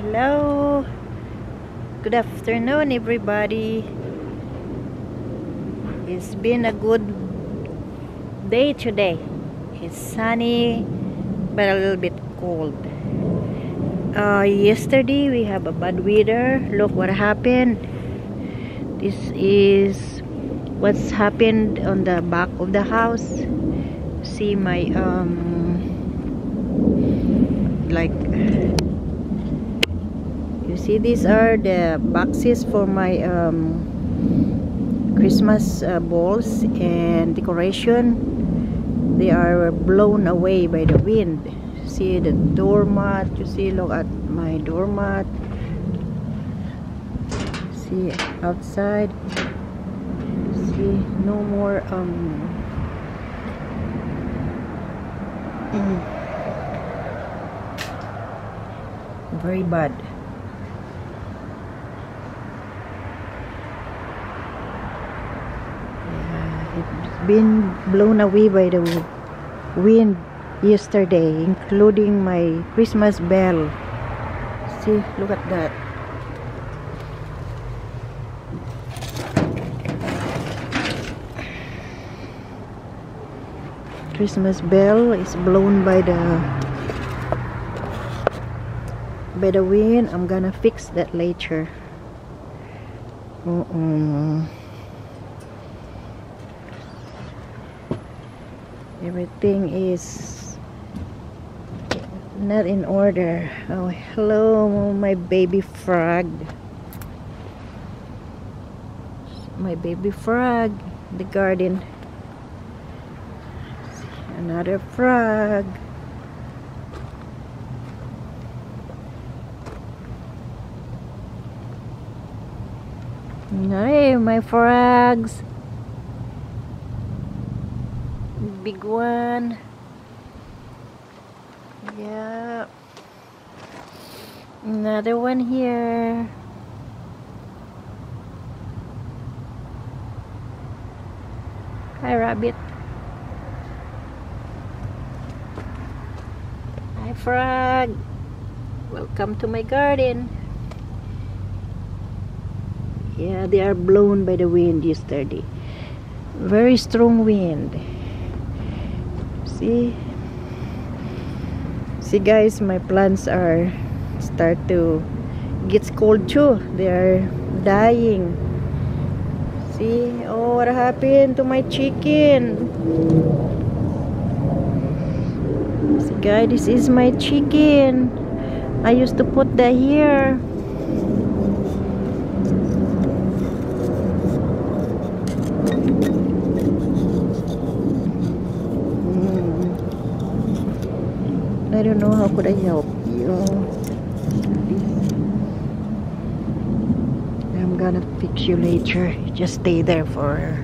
Hello, good afternoon everybody. It's been a good day today. It's sunny but a little bit cold. Yesterday we have a bad weather. Look what happened. This is what's happened on the back of the house. See my like, you see, these are the boxes for my Christmas balls and decoration. They are blown away by the wind. See the doormat. You see, look at my doormat. See outside. See, no more very bad. It's been blown away by the wind yesterday, including my Christmas bell. See, look at that. Christmas bell is blown by the wind. I'm gonna fix that later. Everything is not in order. Oh, hello, my baby frog. My baby frog, the garden. Another frog. Hey, my frogs. Big one. Yeah. Another one here. Hi, rabbit. Hi, frog. Welcome to my garden. Yeah, they are blown by the wind yesterday. Very strong wind. See guys, my plants are start to get cold too. They are dying. See, oh, what happened to my chicken? See guys, this is my chicken. I used to put that here. I don't know how could I help you. I'm gonna fix you later. Just stay there for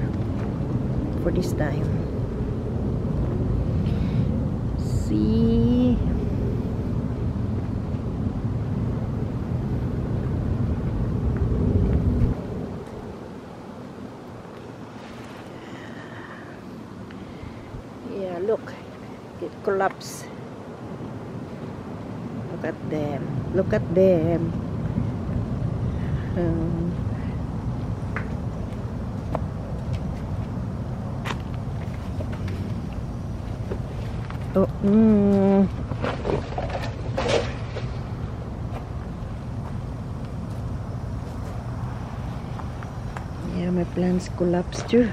this time. See, yeah, look, it collapsed. Look at them. Look at them. Yeah, my plants collapsed too.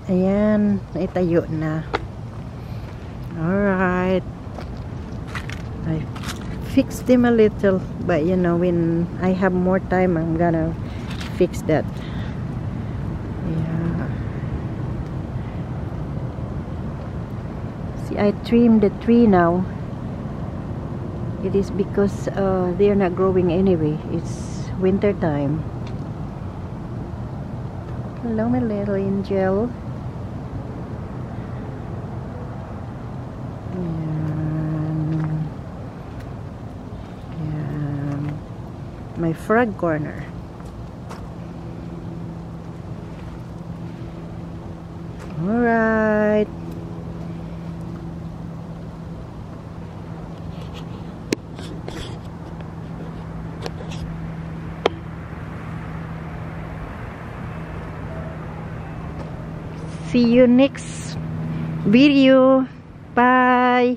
Ayan, naitayo na. Alright. I fixed them a little, but you know, when I have more time, I'm gonna fix that. Yeah. See, I trimmed the tree now. It is because they are not growing anyway. It's winter time. Hello, my little angel. My frog corner. All right. See you next video. Bye.